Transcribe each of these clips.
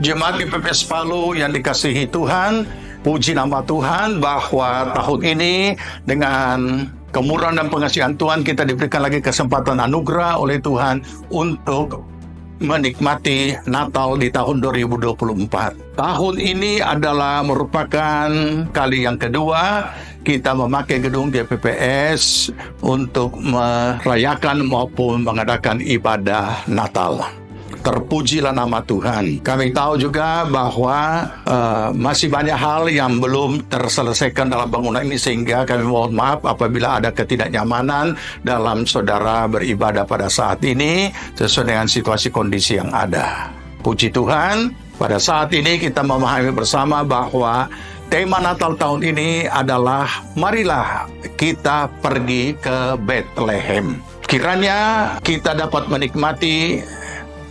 Jemaat GPPS Palu yang dikasihi Tuhan, puji nama Tuhan bahwa tahun ini dengan kemurahan dan pengasihan Tuhan kita diberikan lagi kesempatan anugerah oleh Tuhan untuk menikmati Natal di tahun 2024. Tahun ini adalah merupakan kali yang kedua kita memakai gedung GPPS untuk merayakan maupun mengadakan ibadah Natal. Terpujilah nama Tuhan. Kami tahu juga bahwa masih banyak hal yang belum terselesaikan dalam bangunan ini, sehingga kami mohon maaf apabila ada ketidaknyamanan dalam saudara beribadah pada saat ini sesuai dengan situasi kondisi yang ada. Puji Tuhan, pada saat ini kita memahami bersama bahwa tema Natal tahun ini adalah marilah kita pergi ke Bethlehem. Kiranya kita dapat menikmati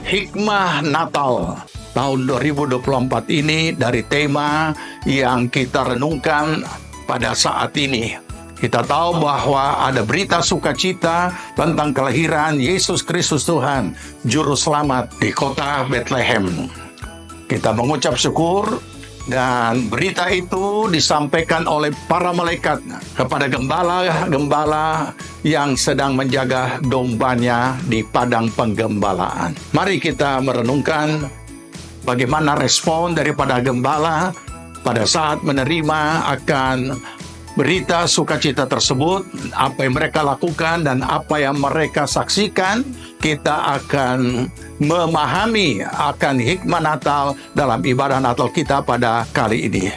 hikmah Natal tahun 2024 ini dari tema yang kita renungkan pada saat ini. Kita tahu bahwa ada berita sukacita tentang kelahiran Yesus Kristus Tuhan, Juru Selamat di kota Bethlehem. Kita mengucap syukur dan berita itu disampaikan oleh para malaikat kepada gembala-gembala yang sedang menjaga dombanya di padang penggembalaan. Mari kita merenungkan bagaimana respon daripada gembala pada saat menerima akan berita sukacita tersebut, apa yang mereka lakukan dan apa yang mereka saksikan. Kita akan memahami akan hikmah Natal dalam ibadah Natal kita pada kali ini.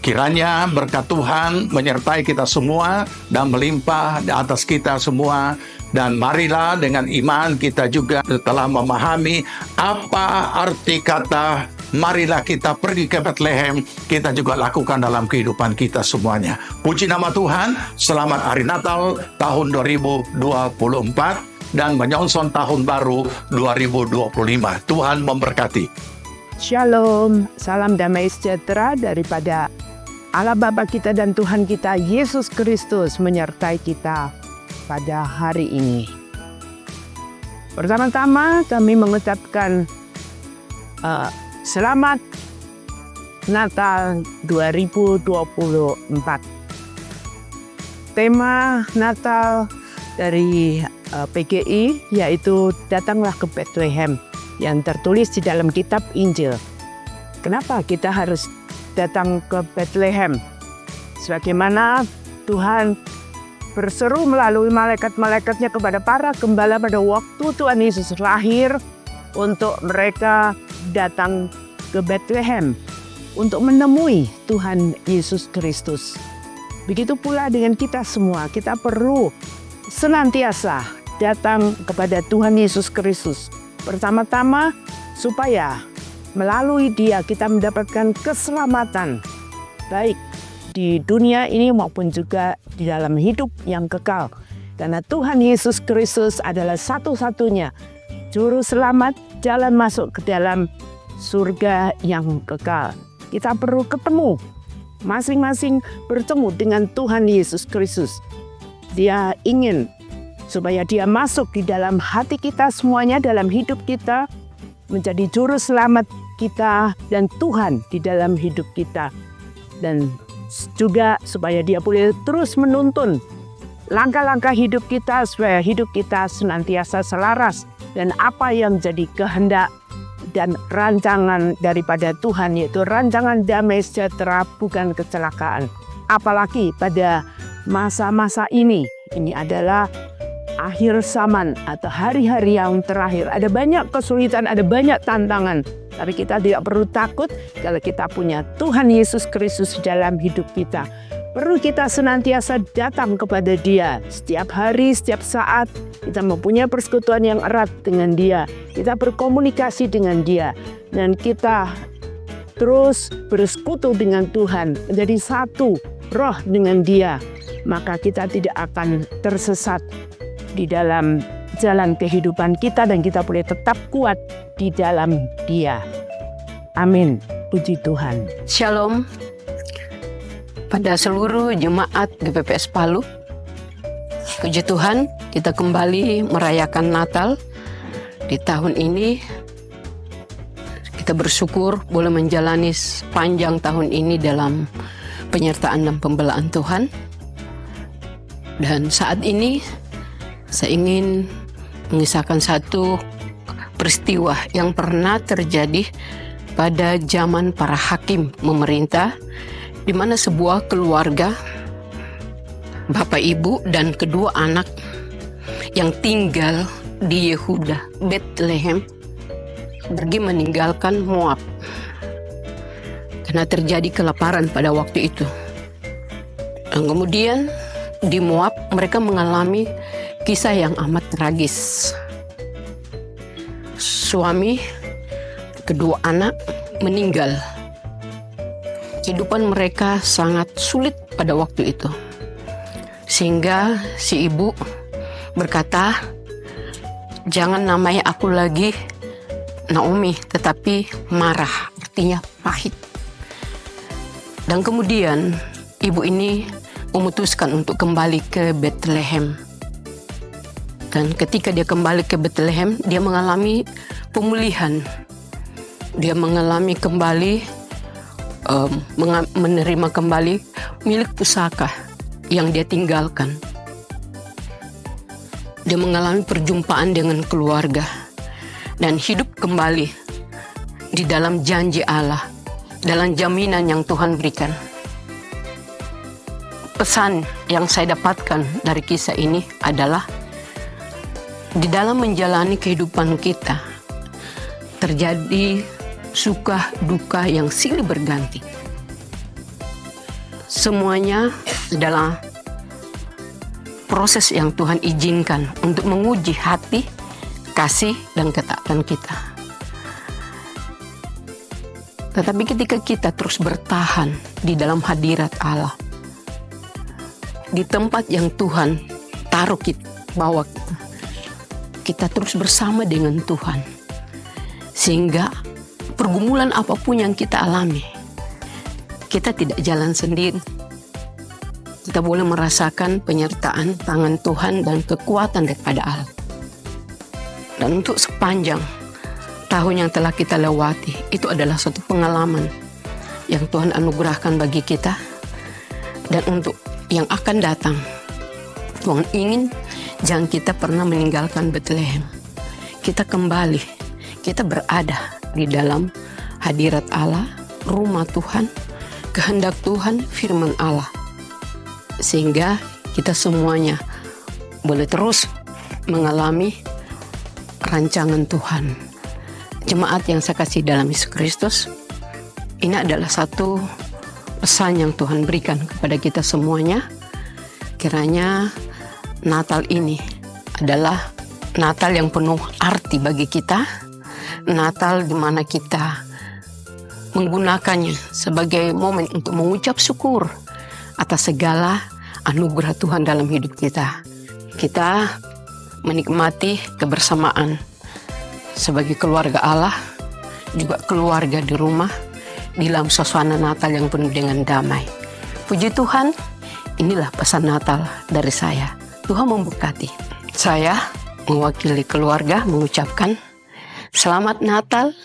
Kiranya berkat Tuhan menyertai kita semua dan melimpah di atas kita semua. Dan marilah dengan iman kita juga telah memahami apa arti kata marilah kita pergi ke Bethlehem, kita juga lakukan dalam kehidupan kita semuanya. Puji nama Tuhan, selamat Hari Natal tahun 2024 dan menyongsong tahun baru 2025. Tuhan memberkati. Shalom, salam damai sejahtera daripada Allah Bapa kita dan Tuhan kita Yesus Kristus menyertai kita pada hari ini. Pertama-tama kami mengucapkan selamat Natal 2024. Tema Natal dari PGI yaitu datanglah ke Bethlehem yang tertulis di dalam kitab Injil. Kenapa kita harus datang ke Bethlehem? Sebagaimana Tuhan berseru melalui malaikat-malaikatnya kepada para gembala pada waktu Tuhan Yesus lahir untuk mereka datang ke Bethlehem untuk menemui Tuhan Yesus Kristus. Begitu pula dengan kita semua, kita perlu senantiasa datang kepada Tuhan Yesus Kristus. Pertama-tama supaya melalui Dia kita mendapatkan keselamatan baik di dunia ini maupun juga di dalam hidup yang kekal. Karena Tuhan Yesus Kristus adalah satu-satunya Juru Selamat, jalan masuk ke dalam surga yang kekal. Kita perlu ketemu, masing-masing bertemu dengan Tuhan Yesus Kristus. Dia ingin supaya Dia masuk di dalam hati kita semuanya, dalam hidup kita, menjadi Juru Selamat kita dan Tuhan di dalam hidup kita. Dan juga supaya Dia boleh terus menuntun langkah-langkah hidup kita supaya hidup kita senantiasa selaras dan apa yang menjadi kehendak dan rancangan daripada Tuhan, yaitu rancangan damai sejahtera bukan kecelakaan. Apalagi pada masa-masa ini adalah akhir zaman atau hari-hari yang terakhir. Ada banyak kesulitan, ada banyak tantangan. Tapi kita tidak perlu takut kalau kita punya Tuhan Yesus Kristus dalam hidup kita. Perlu kita senantiasa datang kepada Dia. Setiap hari, setiap saat kita mempunyai persekutuan yang erat dengan Dia. Kita berkomunikasi dengan Dia. Dan kita terus bersekutu dengan Tuhan. Menjadi satu roh dengan Dia. Maka kita tidak akan tersesat di dalam jalan kehidupan kita dan kita boleh tetap kuat di dalam Dia. Amin. Puji Tuhan. Shalom pada seluruh jemaat GPPS Palu. Puji Tuhan, kita kembali merayakan Natal di tahun ini. Kita bersyukur boleh menjalani sepanjang tahun ini dalam penyertaan dan pembelaan Tuhan. Dan saat ini saya ingin mengisahkan satu peristiwa yang pernah terjadi pada zaman para hakim memerintah, di mana sebuah keluarga, bapak ibu dan kedua anak yang tinggal di Yehuda, Bethlehem, pergi meninggalkan Moab karena terjadi kelaparan pada waktu itu. Dan kemudian di Moab mereka mengalami kisah yang amat tragis. Suami, kedua anak meninggal. Kehidupan mereka sangat sulit pada waktu itu. Sehingga si ibu berkata, "Jangan namai aku lagi Naomi, tetapi Marah," artinya pahit. Dan kemudian ibu ini memutuskan untuk kembali ke Bethlehem. Dan ketika dia kembali ke Bethlehem, dia mengalami pemulihan. Dia mengalami kembali, menerima kembali milik pusaka yang dia tinggalkan. Dia mengalami perjumpaan dengan keluarga dan hidup kembali di dalam janji Allah, dalam jaminan yang Tuhan berikan. Pesan yang saya dapatkan dari kisah ini adalah di dalam menjalani kehidupan kita terjadi suka duka yang silih berganti. Semuanya adalah proses yang Tuhan izinkan untuk menguji hati, kasih, dan ketaatan kita. Tetapi ketika kita terus bertahan di dalam hadirat Allah, di tempat yang Tuhan taruh kita, bawa kita terus bersama dengan Tuhan. Sehingga pergumulan apapun yang kita alami, kita tidak jalan sendiri. Kita boleh merasakan penyertaan tangan Tuhan dan kekuatan daripada Allah. Dan untuk sepanjang tahun yang telah kita lewati, itu adalah suatu pengalaman yang Tuhan anugerahkan bagi kita. Dan untuk yang akan datang, Tuhan ingin jangan kita pernah meninggalkan Bethlehem. Kita kembali, kita berada di dalam hadirat Allah, rumah Tuhan, kehendak Tuhan, firman Allah. Sehingga kita semuanya boleh terus mengalami rancangan Tuhan. Jemaat yang saya kasih dalam Yesus Kristus, ini adalah satu pesan yang Tuhan berikan kepada kita semuanya. Kiranya Natal ini adalah Natal yang penuh arti bagi kita. Natal di mana kita menggunakannya sebagai momen untuk mengucap syukur atas segala anugerah Tuhan dalam hidup kita. Kita menikmati kebersamaan sebagai keluarga Allah, juga keluarga di rumah, di dalam suasana Natal yang penuh dengan damai. Puji Tuhan, inilah pesan Natal dari saya. Tuhan memberkati. Saya mewakili keluarga mengucapkan Selamat Natal,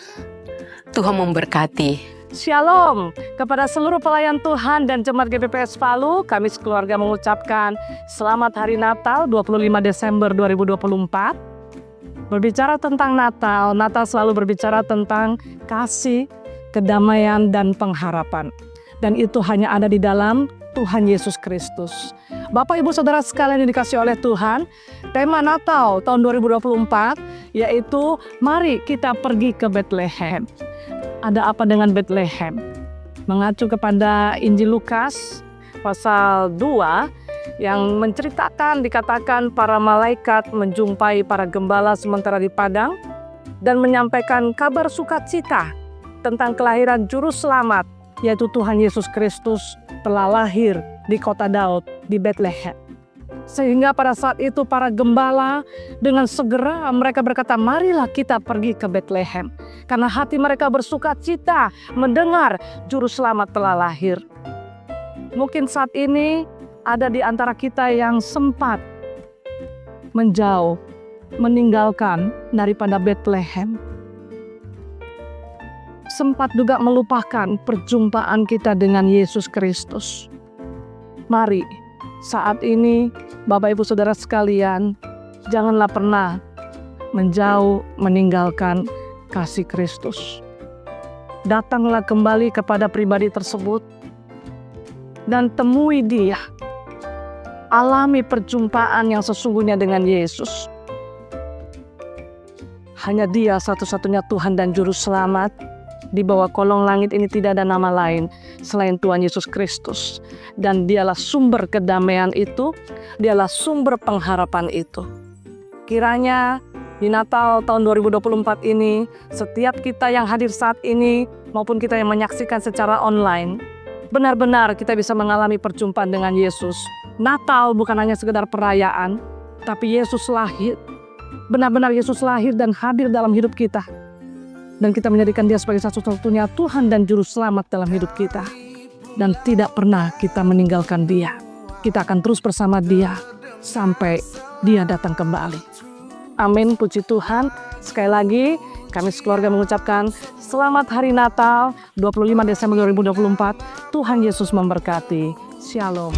Tuhan memberkati. Shalom kepada seluruh pelayan Tuhan dan jemaat GBPS Palu. Kami sekeluarga mengucapkan Selamat Hari Natal 25 Desember 2024. Berbicara tentang Natal, Natal selalu berbicara tentang kasih, kedamaian, dan pengharapan. Dan itu hanya ada di dalam Tuhan Yesus Kristus. Bapak, Ibu, Saudara sekalian yang dikasihi oleh Tuhan, tema Natal tahun 2024 yaitu mari kita pergi ke Bethlehem. Ada apa dengan Bethlehem? Mengacu kepada Injil Lukas pasal 2 yang menceritakan, dikatakan para malaikat menjumpai para gembala sementara di padang dan menyampaikan kabar sukacita tentang kelahiran juru selamat, yaitu Tuhan Yesus Kristus telah lahir di kota Daud, di Bethlehem. Sehingga pada saat itu para gembala dengan segera mereka berkata, marilah kita pergi ke Bethlehem. Karena hati mereka bersuka cita mendengar juru selamat telah lahir. Mungkin saat ini ada di antara kita yang sempat menjauh, meninggalkan daripada Bethlehem. sempat juga melupakan perjumpaan kita dengan Yesus Kristus. Mari, saat ini Bapak Ibu Saudara sekalian, janganlah pernah menjauh meninggalkan kasih Kristus. Datanglah kembali kepada pribadi tersebut dan temui Dia. Alami perjumpaan yang sesungguhnya dengan Yesus. Hanya Dia satu-satunya Tuhan dan Juru Selamat. Di bawah kolong langit ini tidak ada nama lain selain Tuhan Yesus Kristus. Dan Dialah sumber kedamaian itu, Dialah sumber pengharapan itu. Kiranya di Natal tahun 2024 ini, setiap kita yang hadir saat ini maupun kita yang menyaksikan secara online, benar-benar kita bisa mengalami perjumpaan dengan Yesus. Natal bukan hanya sekedar perayaan, tapi Yesus lahir. Benar-benar Yesus lahir dan hadir dalam hidup kita. Dan kita menjadikan Dia sebagai satu-satunya Tuhan dan Juru Selamat dalam hidup kita. Dan tidak pernah kita meninggalkan Dia. Kita akan terus bersama Dia sampai Dia datang kembali. Amin, puji Tuhan. Sekali lagi, kami sekeluarga mengucapkan Selamat Hari Natal 25 Desember 2024. Tuhan Yesus memberkati. Shalom.